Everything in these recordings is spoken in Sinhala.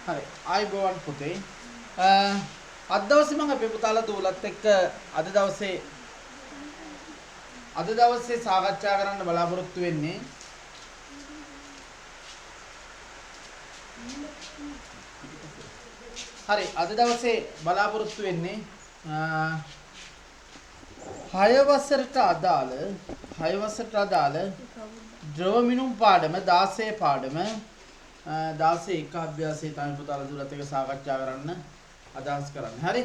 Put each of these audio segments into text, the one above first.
හරි ආයිබෝවන් පුතේ අද දවසේ මම අපේ පුතාලා දූලත් එක්ක අද දවසේ සාකච්ඡා කරන්න බලාපොරොත්තු වෙන්නේ හරි අද දවසේ බලාපොරොත්තු වෙන්නේ 6 වසරට අදාළ ද්‍රව මිනුම් පාඩම 16 පාඩම 16 එක අභ්‍යාසයේ තමයි පුතාලා දුරත් එක සාකච්ඡා කරන්න අදහස් කරන්නේ. හරි?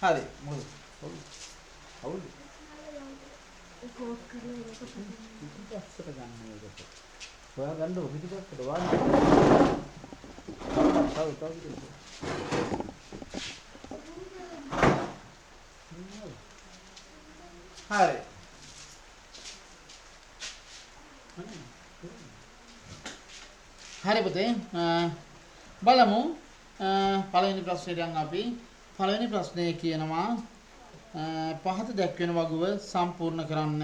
හරි. මොකද? අවුල්. කොහොමද කරන්නේ ඒක පිටිපස්සට ගන්න මේකට. හොයා ගන්න ඕක පිටිපස්සට වාන්න. තව. හරි. හරි පුතේ බලමු පළවෙනි ප්‍රශ්නෙට යන් අපි පළවෙනි ප්‍රශ්නේ කියනවා පහත දැක්වෙන වගුව සම්පූර්ණ කරන්න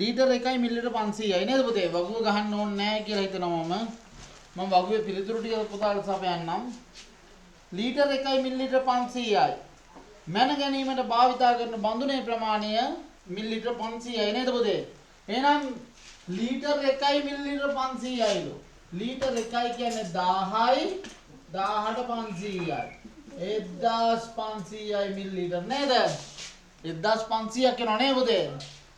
ලීටර් 1යි මිලිලිටර් 500යි නේද පුතේ වගුව ගහන්න ඕනේ නැහැ කියලා හිතනවා මම වගුවේ පිළිතුරු ටික පුතාලට සපයන්නම් ලීටර් 1යි මිලිලිටර් 500යි මැන ගැනීමට භාවිතා කරන බඳුනේ ප්‍රමාණය මිලිලිටර් 500යි නේද පුතේ එහෙනම් लीटर 1 मिलीलीटर 500යිලු लीटर 1 කියන්නේ 10යි 18500යි 1500යි මිලිલીටර් නේද 1500ක් කියනවා නේද පුතේ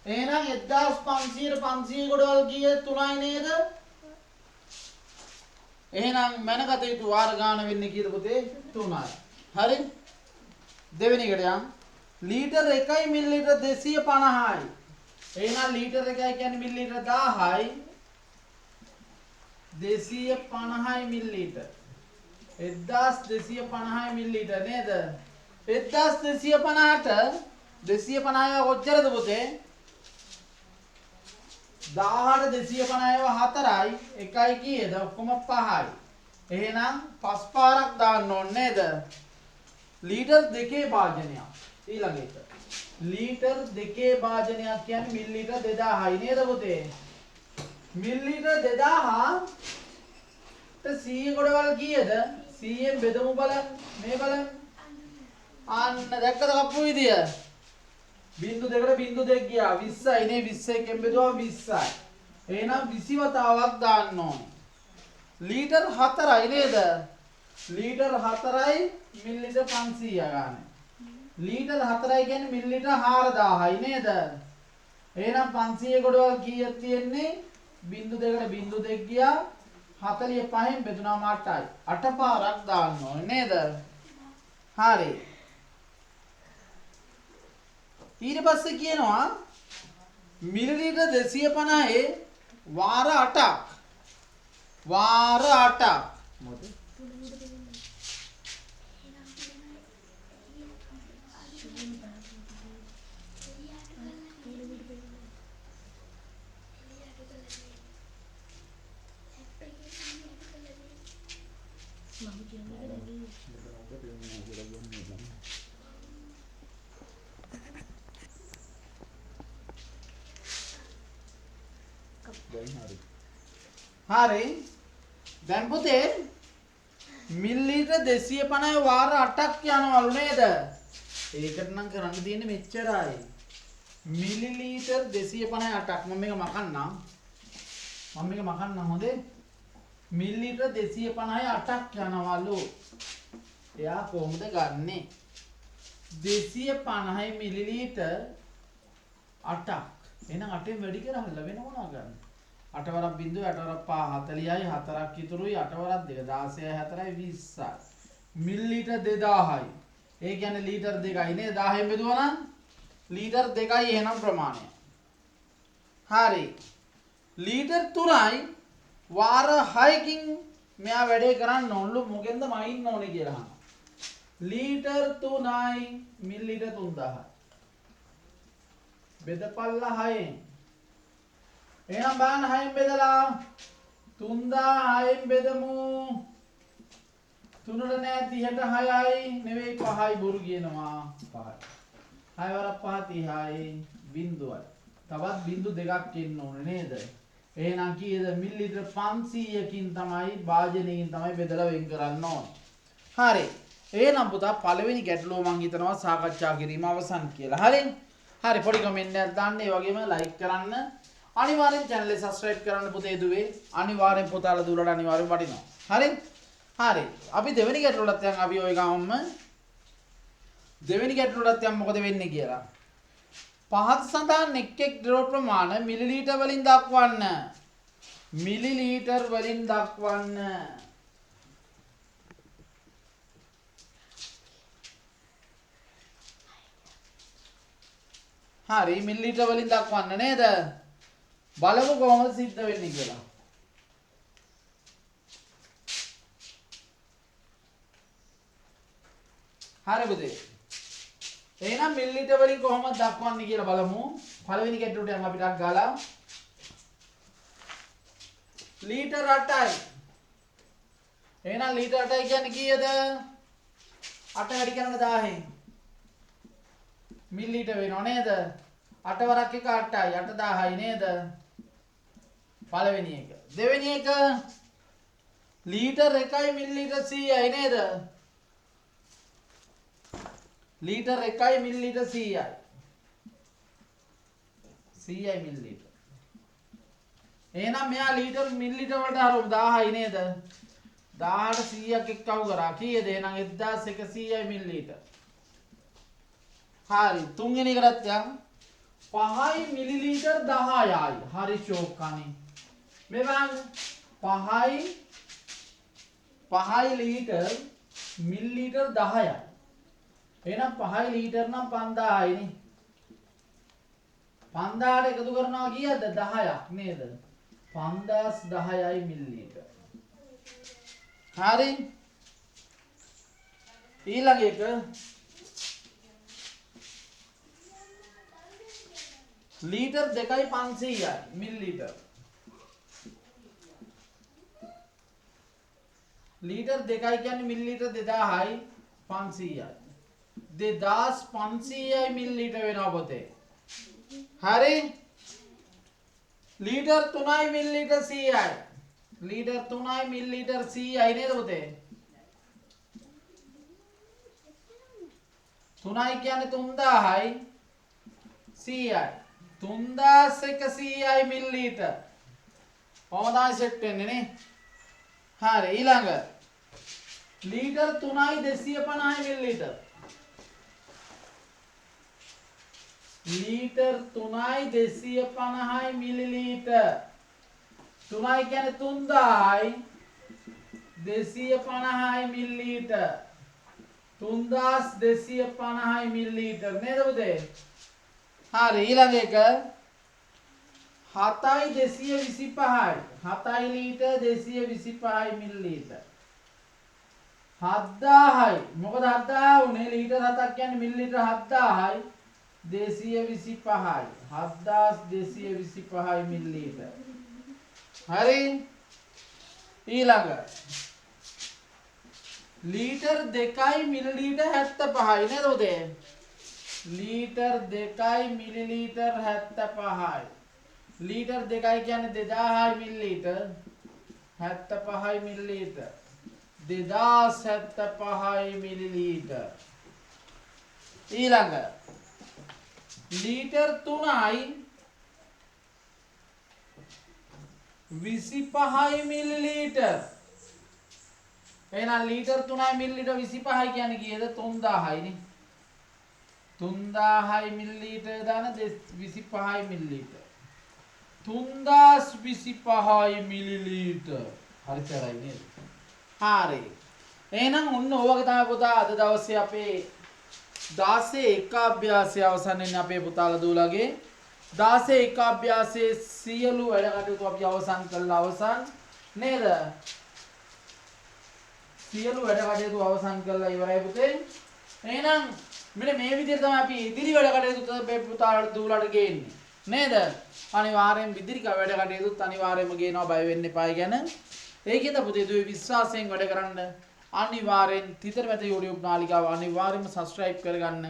එහෙනම් 1500ට 500 ගොඩවල් කීය 3යි නේද එහෙනම් මැනගත යුතු වාර ගාන වෙන්නේ කීයද පුතේ 3යි හරි දෙවෙනි එකට යන් ලීටර් 1යි මිලිલીටර් 250යි එහෙනම් ලීටර් 1යි කියන්නේ මිලිලිටර් 1000යි 250යි මිලිලිටර් 1250යි මිලිලිටර් නේද 1250ට 250ව කොච්චරද පුතේ 1000ට 250ව 4යි එකයි කීයද ඔක්කොම 5යි එහෙනම් 5 පාරක් දාන්න ඕනේ නේද ලීටර් 2 භාජනයක් ඊළඟ එක लीटर 2 භාජනයක් කියන්නේ මිලිලිටර් 2000යි නේද පුතේ මිලිලිටර් 2000 ට 100 ගොඩවල් කීයද 100ෙන් බෙදමු බලන්න මේ බලන්න අන්න දැක්කද කප්පු විදිය බිංදු දෙකට බිංදු දෙක ගියා 20යි නේ 21ෙන් බෙදුවා 20යි එහෙනම් 20 වතාවක් දාන්න ඕනේ ලීටර් 4යි නේද ලීටර් 4යි මිලිලිටර් 500 ගන්න लीटर 4යි කියන්නේ මිලිලිටර් 4000යි නේද එහෙනම් 500 ගොඩවල් කීයක් තියෙන්නේ බිංදු දෙකට බිංදු දෙක ගියා 45න් බෙදුනාම 8යි 8 පාරක් දාන්න ඕනේ නේද හරි ඊට පස්සේ කියනවා මිලිලිටර් 250 වාර 8ක් මොකද හරි දැන් පුතේ මිලිලිටර් 250 වාර 8ක් යනවලු නේද ඒකට නම් කරන්න තියෙන්නේ මෙච්චරයි මිලිලිටර් 250 8ක් මම මේක මකන්නම් හොඳේ මිලිලිටර් 250 8ක් යනවලු එයා කොහොමද ගන්නෙ 250 මිලිලිටර් 8ක් එහෙනම් 8ෙන් වැඩි කරලා වෙන මොනවා ගන්න 8 වරක් බිංදුව 8 වරක් 5 40යි 4ක් ඉතුරුයි 8 වරක් 2 16යි 4යි 20යි මිලිලිටර් 2000යි ඒ කියන්නේ ලීටර් 2යි නේ 1000ෙන් බෙදුවා නම් ලීටර් 2යි එහෙනම් ප්‍රමාණය හරි ලීටර් 3යි වාර 6කින් මෙයා වැඩේ කරන්න ඕනලු මොකෙන්ද මයින්න ඕනේ කියලා අහනවා ලීටර් 3යි මිලිලිටර් 3000 බෙදපල්ලා 6ෙන් එහෙනම් බලන්න 6ෙන් බෙදලා 3000 6ෙන් බෙදමු 3ට නෑ 30ට 6යි නෙවෙයි 5යි බොරු කියනවා 5යි 6 වරක් 5 30යි බිංදුවයි තවත් බිංදු දෙකක් එන්න ඕනේ නේද එහෙනම් කීයද මිලිලිටර් 500කින් තමයි භාජනයකින් තමයි බෙදලා වෙන් කරන්න ඕනේ. හරි. එහෙනම් පුතා පළවෙනි ගැටලුව මම හිතනවා සාකච්ඡා කිරීම අවසන් කියලා. හරි? හරි පොඩි කමෙන්ට් එකක් දාන්න. ඒ වගේම ලයික් කරන්න. අනිවාර්යෙන් channel එක subscribe කරන්න පුතේ දුවේ. අනිවාර්යෙන් පුතාලා දුවලට අනිවාර්යෙන් වටිනවා. හරි? හරි. අපි දෙවෙනි ගැටලුවට යන් අපි ඔය ගාමම දෙවෙනි ගැටලුවට යන් මොකද වෙන්නේ කියලා. පහත සඳහන් එක් ද්‍රව ප්‍රමාණය මිලිලීටර් වලින් දක්වන්න. මිලිලීටර් වලින් දක්වන්න. හරි මිලිලීටර් වලින් දක්වන්න නේද? බලමු කොහොමද සිද්ධ වෙන්නේ කියලා. හරි පුතේ. එහෙනම් මිලිලීටර් වලින් කොහොමද දක්වන්නේ කියලා බලමු. පළවෙනි ගැටලුවට යන්න අපි ටක් ගාලා. ලීටර් 8යි. එහෙනම් ලීටර් 8යි කියන්නේ කීයද? 8 වැඩි කරන 1000න්. මිලිලීටර් වෙනව නේද? 8 වරක් එක 8යි. 8000යි නේද? පළවෙනි එක. දෙවෙනි එක ලීටර් 1යි මිලිලීටර් 100යි නේද? ලීටර් 1යි මිලිලීටර් 100යි. 100යි මිලිලීටර්. එහෙනම් මෙයා ලීටර් මිලිලීටර් වලට හරවමු 1000යි නේද? 1000ට 100ක් එක්කව කරා. කීයද? එහෙනම් 1100යි මිලිලීටර්. හරි. තුන්වෙනි එකටත් යන් 5යි මිලිලීටර් 10යි. හරි ෂෝක් අනේ. මේ බලන්න 5යි ලීටර් මිලිලීටර් 10යි. එහෙනම් 5යි ලීටර් නම් 5000යි නේ. 5000ට එකතු කරනවා කීයද? 10ක් නේද? 5010යි මිලිලීටර්. හරි. ඊළඟ එක ලීටර් 2යි 500යි මිලිලීටර්. ලීටර් 2යි කියන්නේ මිලිලීටර් 2000යි 500යි. 2500යි මිලිලීටර් වෙනවා පොතේ. හරි. ලීටර් 3යි මිලිලීටර් 100යි. ලීටර් 3යි මිලිලීටර් 100යි නේද පොතේ? 3යි කියන්නේ 3000යි 100යි. 3100යි මිලිලීටර්. කොහොමද ආයි සෙට් වෙන්නේ නේ? හරි ඊළඟ ලීටර් 3යි 250යි මිලිලීටර්. ලීටර් 3යි 250යි මිලිලීටර්. 3යි කියන්නේ 3000යි 250යි මිලිලීටර්. 3250යි මිලිලීටර් නේද පුතේ? හරි ඊළඟ එක 7යි 225යි. 7යි ලීටර් 225යි මිලිලීටර්. 7000යි. මොකද 7000 උනේ ලීටර් 7ක් කියන්නේ මිලිලීටර් 7000යි 225යි. 7225යි මිලිලීටර්. හරි. ඊළඟ ලීටර් 2යි මිලිලීටර් 75යි නේද උදේ? ලීටර් 2යි මිලිලීටර් 75යි. ලීටර් 2යි කියන්නේ 2000යි මිලිලීටර් 75යි මිලිලීටර්. 2075යි මිලිලීටර්. ඊළඟ ලීටර් 3යි 25යි මිලිලීටර්. එහෙනම් ලීටර් 3යි මිලිලීටර් 25යි කියන්නේ කීයද? 3000යි නේ. 3000යි මිලිලීටර් දාන 25යි මිලිලීටර්. 3025යි මිලිලීටර්. හරිතරයි නේද? හරි. එහෙනම් ඔන්න ඕවගේ තමයි පුතා අද දවසේ අපේ 16 එක අභ්‍යාසය අවසන් වෙන්නේ අපේ පුතාලා දූලගේ 16 එක අභ්‍යාසයේ සියලු වැඩ කටයුතු අපි අවසන් කළා අවසන් නේද? සියලු වැඩ කටයුතු අවසන් කළා ඉවරයි පුතේ. එහෙනම් මෙන්න මේ විදිහට තමයි අපි ඉදිරි වැඩ කටයුතු අපේ පුතාලා දූලට ගේන්නේ නේද? අනිවාර්යෙන් ඉදිරි වැඩ කටයුතුත් අනිවාර්යෙන්ම ගේනවා බය වෙන්න එපා ගැන. ඒකෙන්ද පුතේ දුවේ විශ්වාසයෙන් වැඩ කරන්න. අනිවාර්යෙන් තිතර මැද YouTube නාලිකාව අනිවාර්යෙන්ම subscribe කරගන්න.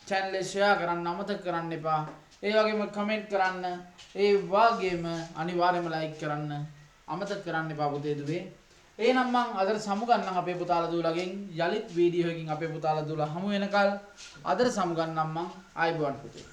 channel එක share කරන්න අමතක කරන්න එපා. ඒ වගේම කමෙන්ට් කරන්න. ඒ වගේම අනිවාර්යයෙන්ම ලයික් කරන්න. අමතක කරන්න එපා පුතේ දුවේ. එහෙනම් මං අදට සමුගන්නම් අපේ පුතාලා දුවලාගෙන් යලිත් වීඩියෝ එකකින් අපේ පුතාලා දුවලා හමු වෙනකල් අදට සමුගන්නම් මං ආයිබෝන් පුතේ.